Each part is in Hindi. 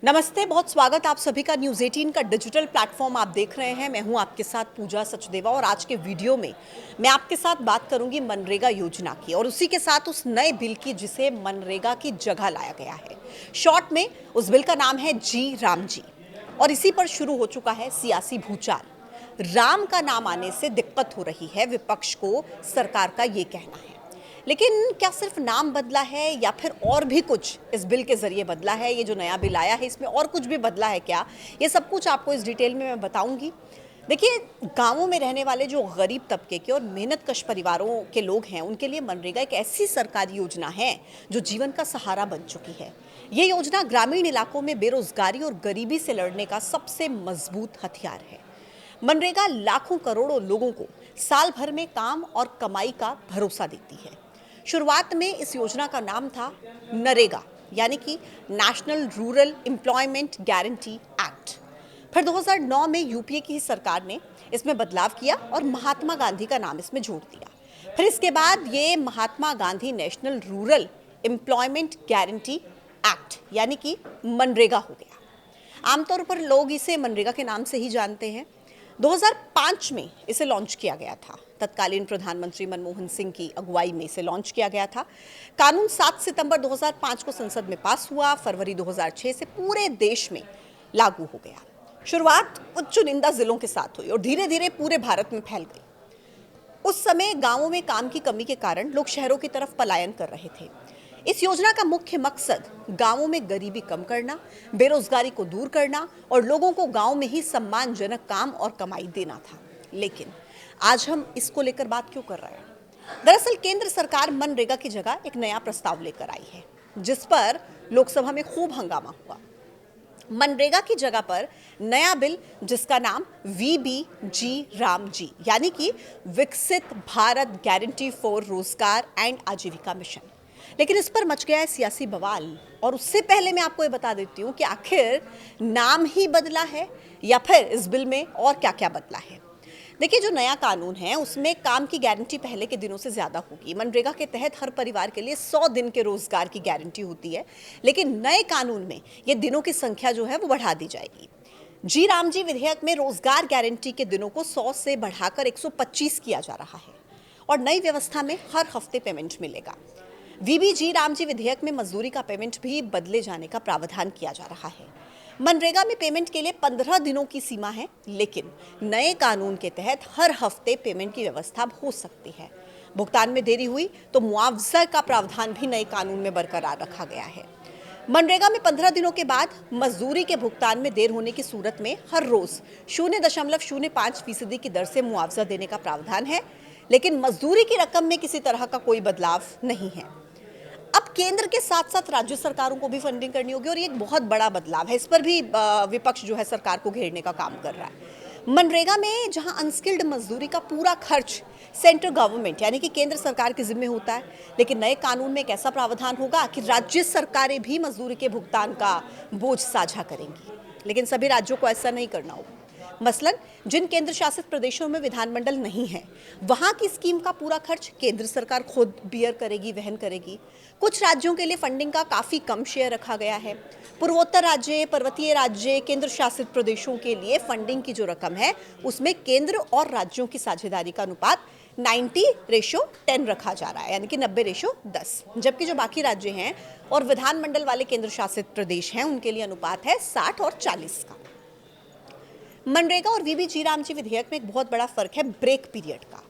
नमस्ते, बहुत स्वागत आप सभी का न्यूज़ 18 का डिजिटल प्लेटफॉर्म आप देख रहे हैं। मैं हूं आपके साथ पूजा सचदेवा और आज के वीडियो में मैं आपके साथ बात करूंगी मनरेगा योजना की और उसी के साथ उस नए बिल की जिसे मनरेगा की जगह लाया गया है। शॉर्ट में उस बिल का नाम है जी राम जी और इसी पर शुरू हो चुका है सियासी भूचाल। राम का नाम आने से दिक्कत हो रही है विपक्ष को, सरकार का ये कहना है। लेकिन क्या सिर्फ नाम बदला है या फिर और भी कुछ इस बिल के जरिए बदला है? ये जो नया बिल आया है इसमें और कुछ भी बदला है क्या? ये सब कुछ आपको इस डिटेल में मैं बताऊंगी। देखिए, गांवों में रहने वाले जो गरीब तबके के और मेहनतकश परिवारों के लोग हैं, उनके लिए मनरेगा एक ऐसी सरकारी योजना है जो जीवन का सहारा बन चुकी है। ये योजना ग्रामीण इलाकों में बेरोजगारी और गरीबी से लड़ने का सबसे मजबूत हथियार है। मनरेगा लाखों करोड़ों लोगों को साल भर में काम और कमाई का भरोसा देती है। शुरुआत में इस योजना का नाम था नरेगा, यानी कि national rural employment guarantee act. फिर 2009 में यूपीए की सरकार ने इसमें बदलाव किया और महात्मा गांधी का नाम इसमें जोड़ दिया। फिर इसके बाद ये Mahatma Gandhi national rural employment guarantee act यानी कि मनरेगा हो गया। आमतौर पर लोग इसे मनरेगा के नाम से ही जानते हैं। 2005 में इसे लॉन्च किया गया था। तत्कालीन प्रधानमंत्री मनमोहन सिंह की अगुवाई में इसे लॉन्च किया गया था। कानून 7 सितंबर 2005 को संसद में पास हुआ। फरवरी 2006 से पूरे देश में लागू हो गया। शुरुआत कुछ चुनिंदा जिलों के साथ हुई और धीरे धीरे पूरे भारत में फैल गई। उस समय गांवों में काम की कमी के कारण लोग शहरों की तरफ पलायन कर रहे थे। इस योजना का मुख्य मकसद गांवों में गरीबी कम करना, बेरोजगारी को दूर करना और लोगों को गांव में ही सम्मानजनक काम और कमाई देना था। लेकिन आज हम इसको लेकर बात क्यों कर रहे हैं? दरअसल केंद्र सरकार मनरेगा की जगह एक नया प्रस्ताव लेकर आई है, जिस पर लोकसभा में खूब हंगामा हुआ। मनरेगा की जगह पर नया बिल जिसका नाम VBG राम जी यानी कि विकसित भारत गारंटी फॉर रोजगार एंड आजीविका मिशन। लेकिन इस पर मच गया है सियासी बवाल और उससे पहले मैं आपको ये बता देती हूँ कि आखिर नाम ही बदला है या फिर इस बिल में और क्या क्या बदला है। देखिए, जो नया कानून है उसमें काम की गारंटी पहले के दिनों से ज्यादा होगी। मनरेगा के तहत हर परिवार के लिए 100 दिन के रोजगार की गारंटी होती है, लेकिन नए कानून में ये दिनों की संख्या जो है वो बढ़ा दी जाएगी। जी राम जी विधेयक में रोजगार गारंटी के दिनों को 100 से बढ़ाकर 125 किया जा रहा है और नई व्यवस्था में हर हफ्ते पेमेंट मिलेगा। VBG राम जी विधेयक में मजदूरी का पेमेंट भी बदले जाने का प्रावधान किया जा रहा है। मनरेगा में पेमेंट के लिए 15 दिनों की सीमा है, लेकिन नए कानून के तहत हर हफ्ते पेमेंट की व्यवस्था हो सकती है। भुगतान में देरी हुई तो मुआवजा का प्रावधान भी नए कानून में बरकरार रखा गया है। मनरेगा में 15 दिनों के बाद मजदूरी के भुगतान में देर होने की सूरत में हर रोज 0.05% की दर से मुआवजा देने का प्रावधान है, लेकिन मजदूरी की रकम में किसी तरह का कोई बदलाव नहीं है। अब केंद्र के साथ साथ राज्य सरकारों को भी फंडिंग करनी होगी और ये एक बहुत बड़ा बदलाव है। इस पर भी विपक्ष जो है सरकार को घेरने का काम कर रहा है। मनरेगा में जहां अनस्किल्ड मजदूरी का पूरा खर्च सेंट्रल गवर्नमेंट यानी कि केंद्र सरकार के जिम्मे होता है, लेकिन नए कानून में एक ऐसा प्रावधान होगा कि राज्य सरकारें भी मजदूरी के भुगतान का बोझ साझा करेंगी। लेकिन सभी राज्यों को ऐसा नहीं करना होगा। मसलन जिन केंद्र शासित प्रदेशों में विधानमंडल नहीं है, वहां की स्कीम का पूरा खर्च केंद्र सरकार खुद बियर करेगी, वहन करेगी। कुछ राज्यों के लिए फंडिंग का काफी कम शेयर रखा गया है। पूर्वोत्तर राज्य, पर्वतीय राज्य, केंद्र शासित प्रदेशों के लिए फंडिंग की जो रकम है उसमें केंद्र और राज्यों की साझेदारी का अनुपात 90:10 रखा जा रहा है, यानी कि 90:10। जबकि जो बाकी राज्य हैं और विधानमंडल वाले केंद्र शासित प्रदेश हैं उनके लिए अनुपात है 60 और 40 का। मनरेगा और VBG राम जी विधेयक में एक बहुत बड़ा फर्क है ब्रेक पीरियड का।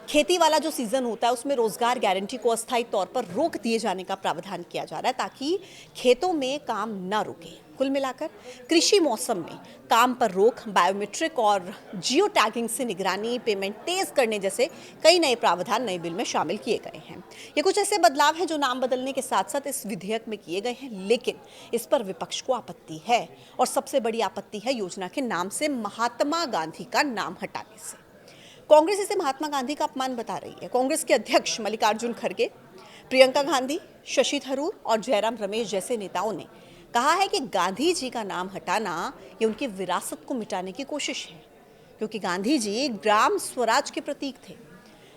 खेती वाला जो सीजन होता है उसमें रोजगार गारंटी को अस्थायी तौर पर रोक दिए जाने का प्रावधान किया जा रहा है ताकि खेतों में काम ना रुके। कुल मिलाकर कृषि मौसम में काम पर रोक, बायोमेट्रिक और जियो टैगिंग से निगरानी, पेमेंट तेज करने जैसे कई नए प्रावधान नए बिल में शामिल किए गए हैं। ये कुछ ऐसे बदलाव हैं जो नाम बदलने के साथ साथ इस विधेयक में किए गए हैं, लेकिन इस पर विपक्ष को आपत्ति है और सबसे बड़ी आपत्ति है योजना के नाम से महात्मा गांधी का नाम हटाने से। कांग्रेस इसे महात्मा गांधी का अपमान बता रही है। कांग्रेस के अध्यक्ष मल्लिकार्जुन खड़गे, प्रियंका गांधी, शशि थरूर और जयराम रमेश जैसे नेताओं ने कहा है कि गांधी जी का नाम हटाना ये उनकी विरासत को मिटाने की कोशिश है, क्योंकि गांधी जी ग्राम स्वराज के प्रतीक थे।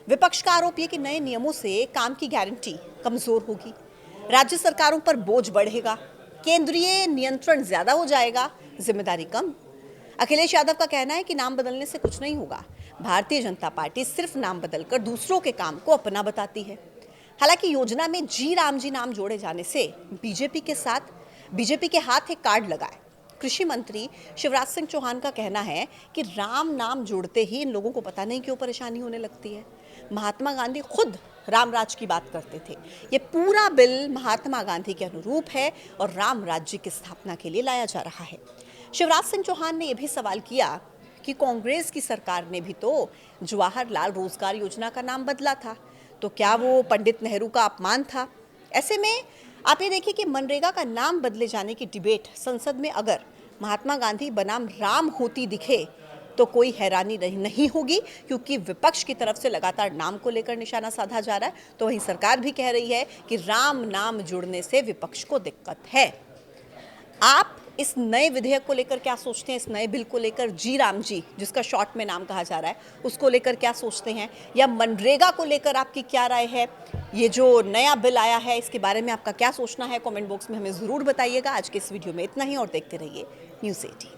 विपक्ष का आरोप है कि नए नियमों से काम की गारंटी कमजोर होगी, राज्य सरकारों पर बोझ बढ़ेगा, केंद्रीय नियंत्रण ज्यादा हो जाएगा, जिम्मेदारी कम। अखिलेश यादव का कहना है कि नाम बदलने से कुछ नहीं होगा। भारतीय जनता पार्टी सिर्फ नाम बदलकर दूसरों के काम को अपना बताती है। हालांकि योजना में जी नाम जोड़े जाने से बीजेपी के हाथ एक कार्ड लगा है। कृषि मंत्री शिवराज सिंह चौहान का कहना है कि राम नाम जोड़ते ही इन लोगों को पता नहीं क्यों परेशानी होने लगती है। महात्मा गांधी खुद रामराज की बात करते थे। ये पूरा बिल महात्मा गांधी के अनुरूप है और राम राज्य की स्थापना के लिए लाया जा रहा है। शिवराज सिंह चौहान ने यह भी सवाल किया कि कांग्रेस की सरकार ने भी तो जवाहरलाल रोजगार योजना का नाम बदला था, तो क्या वो पंडित नेहरू का अपमान था? ऐसे में आप ये देखिए कि मनरेगा का नाम बदले जाने की डिबेट संसद में अगर महात्मा गांधी बनाम राम होती दिखे तो कोई हैरानी नहीं होगी, क्योंकि विपक्ष की तरफ से लगातार नाम को लेकर निशाना साधा जा रहा है, तो वहीं सरकार भी कह रही है कि राम नाम जुड़ने से विपक्ष को दिक्कत है। आप इस नए विधेयक को लेकर क्या सोचते हैं? इस नए बिल को लेकर राम जी, जिसका शॉर्ट में नाम कहा जा रहा है, उसको लेकर क्या सोचते हैं? या मनरेगा को लेकर आपकी क्या राय है? ये जो नया बिल आया है इसके बारे में आपका क्या सोचना है? कमेंट बॉक्स में हमें ज़रूर बताइएगा। आज के इस वीडियो में इतना ही और देखते रहिए न्यूज़ 18।